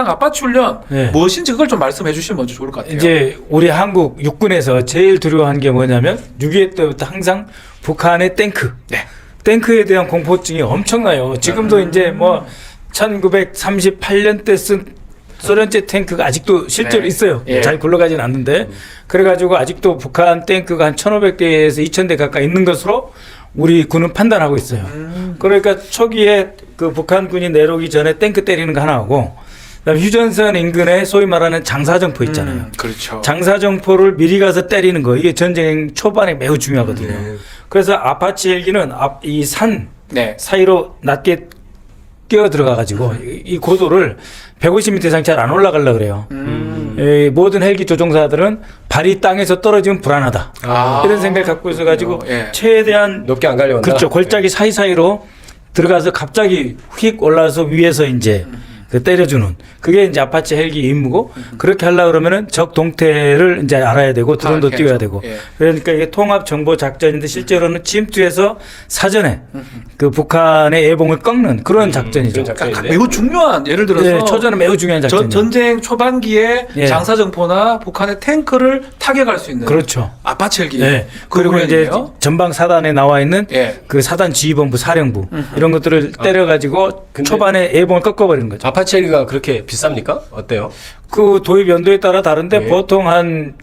아파치 훈련 네. 무엇인지 그걸 좀 말씀해 주시면 먼저 좋을 것 같아요. 이제 우리 한국 육군에서 제일 두려워한 게 뭐냐면 6.25 때부터 항상 북한의 탱크. 네. 탱크에 대한 공포증이 엄청나요. 지금도 이제 뭐 1938년 때 쓴 소련제 탱크가 아직도 실제로 네. 있어요. 예. 잘 굴러가진 않는데 그래가지고 아직도 북한 탱크가 한 1,500대에서 2,000대 가까이 있는 것으로 우리 군은 판단하고 있어요. 그러니까 초기에 그 북한군이 내려오기 전에 탱크 때리는 거 하나하고 그다음에 휴전선 인근에 소위 말하는 장사정포 있잖아요. 그렇죠. 장사정포를 미리 가서 때리는 거 이게 전쟁 초반에 매우 중요하거든요. 그래서 아파치 헬기는 이 산 네. 사이로 낮게 끼어 들어가 가지고 이 고도를 150m 이상 잘 안 올라가려고 그래요. 모든 헬기 조종사들은 발이 땅에서 떨어지면 불안하다. 이런 생각을 갖고 있어 가지고 예. 최대한 높게 안 가려고 한다. 그렇죠. 골짜기 사이사이로 들어가서 갑자기 휙 올라와서 위에서 이제 그 때려주는 그게 이제 아파치 헬기 임무고 그렇게 하려고 그러면은 적 동태를 이제 알아야 되고 드론도 파악해야죠. 띄워야 되고 예. 그러니까 이게 통합 정보 작전인데 실제로는 침투해서 사전에 그 북한의 예봉을 꺾는 그런 작전이죠. 그런 그러니까 작전인데. 매우 중요한 예를 들어서 예, 초전에 매우 중요한 작전이죠. 전쟁 초반기에 예. 장사정포나 북한의 탱크를 타격할 수 있는 그렇죠. 아파치 헬기. 예. 그 그리고 이제 훈련이네요. 전방 사단에 나와 있는 예. 그 사단 지휘본부 사령부 이런 것들을 때려가지고 근데- 초반에 예봉을 꺾어버리는 거죠. 아파치 헬기가 그렇게 비쌉니까? 어때요? 그 도입 연도에 따라 다른데 네. 보통 한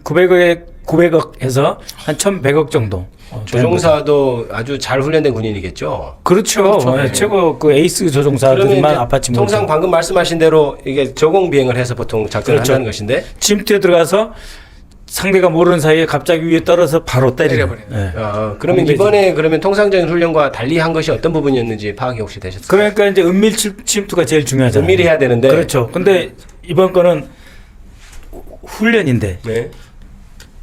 900억에서 한 1,100억 정도. 조종사도 아주 잘 훈련된 군인이겠죠. 그렇죠. 그렇죠. 예, 최고 그 에이스 조종사들만 이제 아파치 통상 모으죠. 방금 말씀하신 대로 이게 저공 비행을 해서 보통 작전을 그렇죠. 한다는 것인데 침투에 들어가서 상대가 모르는 사이에 갑자기 위에 떨어서 바로 때리는. 때려버리는. 예. 그러면 공대지. 이번에 그러면 통상적인 훈련과 달리 한 것이 어떤 부분이었는지 파악이 혹시 되셨어요? 그러니까 이제 은밀 침투가 제일 중요하잖아요. 은밀히 해야 되는데 그렇죠. 근데 이번 거는 훈련인데 네.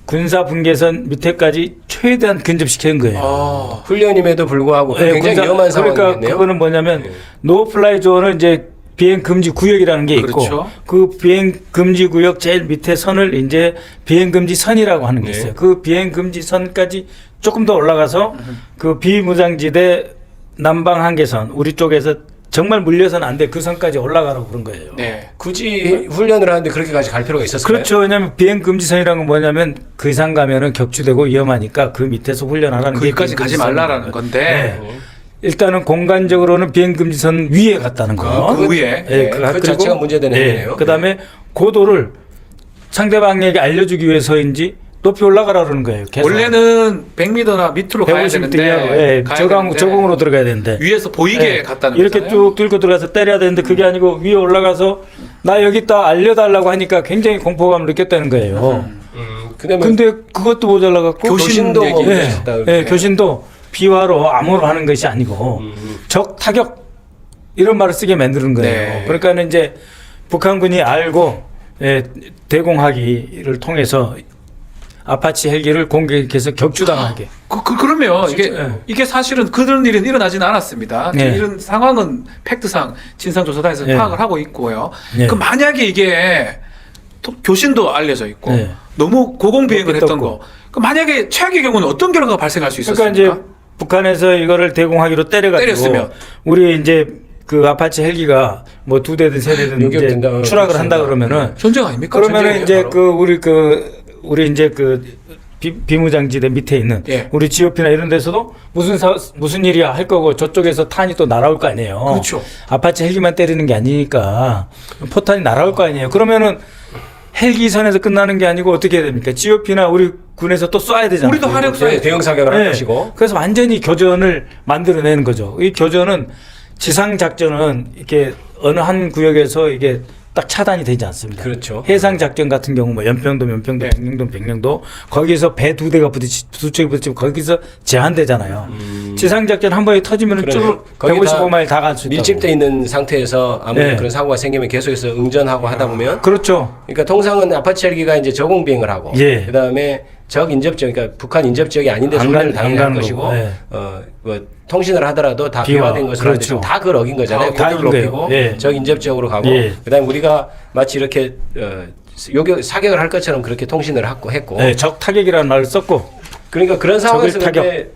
군사 분계선 밑에까지 최대한 근접시키는 거예요. 훈련임에도 불구하고 네, 굉장히 군사- 위험한 그러니까 상황이겠네요. 그거는 뭐냐면 네. 노플라이 존은 이제 비행 금지 구역이라는 게 있고 그렇죠. 그 비행 금지 구역 제일 밑에 선을 이제 비행 금지 선이라고 하는 게 네. 있어요. 그 비행 금지 선까지 조금 더 올라가서 그 비무장지대 남방 한계선 우리 쪽에서 정말 물려서는 안 돼. 그 선까지 올라가라고 그런 거예요. 네. 굳이 훈련을 하는데 그렇게까지 갈 필요가 있었을까요? 그렇죠. 왜냐하면 비행 금지선이라는 건 뭐냐면 그 이상 가면은 격추되고 위험하니까 그 밑에서 훈련하라는 게 거기까지 가지 말라라는 건데 네. 일단은 공간적으로는 비행 금지선 위에 갔다는 거. 그 위에 네, 그 자체가 문제되는 거네요. 그다음에 고도를 상대방에게 알려주기 위해서인지 높이 올라가라 그러는 거예요. 계속. 원래는 100m나 밑으로 가야 되는데 예, 가야 저강 되는데 저공으로 들어가야 되는데 위에서 보이게 예, 갔다는 이렇게 거잖아요. 쭉 들고 들어가서 때려야 되는데 그게 아니고 위에 올라가서 나 여기 있다 알려달라고 하니까 굉장히 공포감을 느꼈다는 거예요. 그다음에 근데 그것도 모자라갖고 교신도 얘기. 뭐 예, 있었다. 예, 교신도 비화로 암호로 하는 것이 아니고 적 타격 이런 말을 쓰게 만드는 거예요. 네. 그러니까는 이제 북한군이 알고 예, 대공하기를 통해서 아파치 헬기를 공격해서 격추당하게. 그러면 예. 이게 사실은 그런 일은 일어나지는 않았습니다. 네. 이런 상황은 팩트상 진상조사단에서 네. 파악을 하고 있고요. 네. 그 만약에 이게 교신도 알려져 있고 네. 너무 고공비행을 높이 했던 떴고. 거. 그 만약에 최악의 경우는 어떤 결과가 발생할 수 그러니까 있었습니까? 이제 북한에서 이거를 대공하기로 때려가지고 때렸으면. 우리 이제 그 아파치 헬기가 뭐 2대든 3대든 이제 요격된다. 추락을 한다 그러면은 전쟁 아닙니까? 그러면은 전쟁이에요, 이제 바로. 우리 이제 그 비무장지대 밑에 있는 예. 우리 GOP나 이런 데서도 무슨 일이야 할 거고 저쪽에서 탄이 또 날아올 거 아니에요. 그렇죠. 아파치 헬기만 때리는 게 아니니까 포탄이 날아올 거 아니에요. 그러면은 헬기선에서 끝나는 게 아니고 어떻게 해야 됩니까? GOP나 우리 군에서 또 쏴야 되잖아요. 우리도 화력 쏴야 네, 대형 사격을 할 네. 것이고 그래서 완전히 교전을 만들어내는 거죠. 이 교전은 지상 작전은 이렇게 어느 한 구역에서 이게 딱 차단이 되지 않습니다. 그렇죠. 해상 작전 같은 경우 뭐 연평도, 네. 백령도 거기서 배 2대가 두 척이 부딪히고 거기서 제한되잖아요. 지상 작전 한 번에 터지면은 그러네요. 쭉 거기 155마일 다 갈 수 있다고. 밀집돼 있는 상태에서 아무리 네. 그런 사고가 생기면 계속해서 응전하고 하다 보면 그렇죠. 그러니까 통상은 아파치 헬기가 이제 저공 비행을 하고 예. 그다음에 적 인접 지역 그러니까 북한 인접 지역이 아닌데 안 훈련을 가는- 당연히 안 할 가는 것이고 거고, 예. 뭐 통신을 하더라도 다 비화, 비화된 것을 그렇죠. 하는데 다 그걸 어긴 거잖아요. 다 고도를 어긴 높이고 거예요. 예. 적 인접 지역으로 가고 예. 그다음에 우리가 마치 이렇게 사격을 할 것처럼 그렇게 통신을 했고 네, 적 타격이라는 말을 썼고 그러니까 그런 상황에서 적을 타격. 근데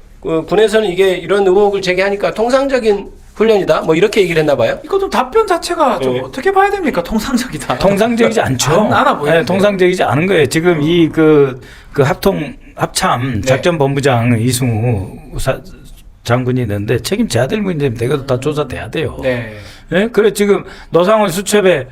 군에서는 이게 이런 의혹을 제기하니까 통상적인 훈련이다. 뭐 이렇게 얘기를 했나 봐요. 이거 좀 답변 자체가 좀 네. 어떻게 봐야 됩니까? 통상적이다. 통상적이지 않죠. 안 알아 보이는데. 통상적이지 않은 거예요. 지금 이 그 합참 작전본부장 이승우 장군이 있는데 책임져야 될 문제입니다. 이것도 다 조사돼야 돼요. 네. 예? 그래 지금 노상원 수첩에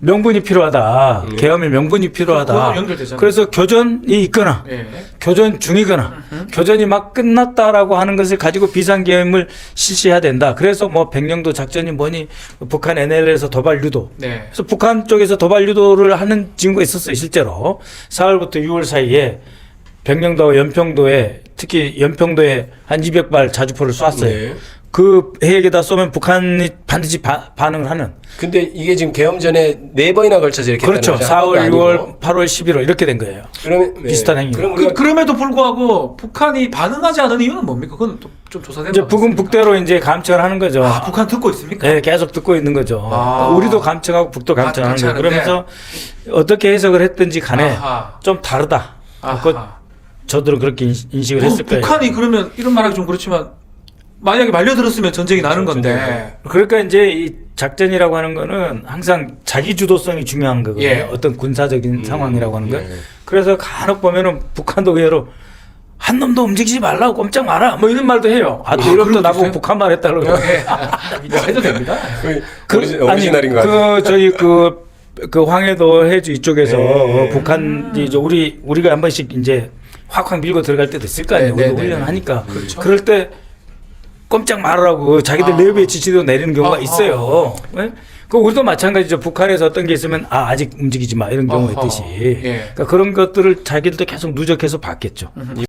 명분이 필요하다. 계엄의 명분이 필요하다. 그거랑 연결되잖아요. 그래서 교전이 있거나 예. 교전 중이거나 교전이 막 끝났다라고 하는 것을 가지고 비상계엄을 실시해야 된다. 그래서 뭐 백령도 작전이 뭐니 북한 NLL에서 도발 유도. 네. 그래서 북한 쪽에서 도발 유도를 하는 징후가 있었어요. 실제로 4월부터 6월 사이에 백령도와 연평도에 특히 연평도에 한 200발 자주포를 쐈어요. 네. 그 해역에다 쏘면 북한이 반드시 반응을 하는. 근데 이게 지금 계엄 전에 4번이나 걸쳐서 이렇게 그렇죠. 했다는 거죠. 4월, 한 번도 6월, 아니고. 8월, 11월 이렇게 된 거예요. 그러면 비슷한 행위. 그럼 우리가 그럼에도 불구하고 북한이 반응하지 않은 이유는 뭡니까? 그건 좀 조사된 이제 거 북은 같습니다. 북대로 이제 감청을 하는 거죠. 아, 북한 듣고 있습니까? 네, 계속 듣고 있는 거죠. 아. 우리도 감청하고 북도 감청하는 거예요. 감청하는데. 그러면서 어떻게 해석을 했든지 간에 아하. 좀 다르다. 그 아하. 저들은 그렇게 인식을 했을 거예요. 북한이 그러면 이런 말하기 좀 그렇지만 만약에 말려들었으면 전쟁이 나는 건데. 그러니까 이제 이 작전이라고 하는 거는 항상 자기 주도성이 중요한 거거든요. 예. 어떤 군사적인 상황이라고 하는 거. 그래서 간혹 보면은 북한도 의외로 한 놈도 움직이지 말라고 꼼짝 마라 뭐 이런 말도 해요. 아, 또 이런 또 그런 나보고 있어요? 북한 말 했다고 그러고. 뭐 해도 됩니다. 오리지널인 거 같아요. 저희 그 황해도 해주 이쪽에서 네. 북한 이제 우리가 한 번씩 이제 확확 밀고 들어갈 때도 있을 거 아니에요. 네, 우리도 네, 네, 훈련하니까. 그렇죠. 그럴 때 꼼짝 말으라고 자기들 내부의 지시도 내리는 경우가 있어요. 네? 그 우리도 마찬가지죠. 북한에서 어떤 게 있으면 아직 움직이지 마 이런 경우가 어허. 있듯이. 예. 그러니까 그런 것들을 자기들도 계속 누적해서 봤겠죠.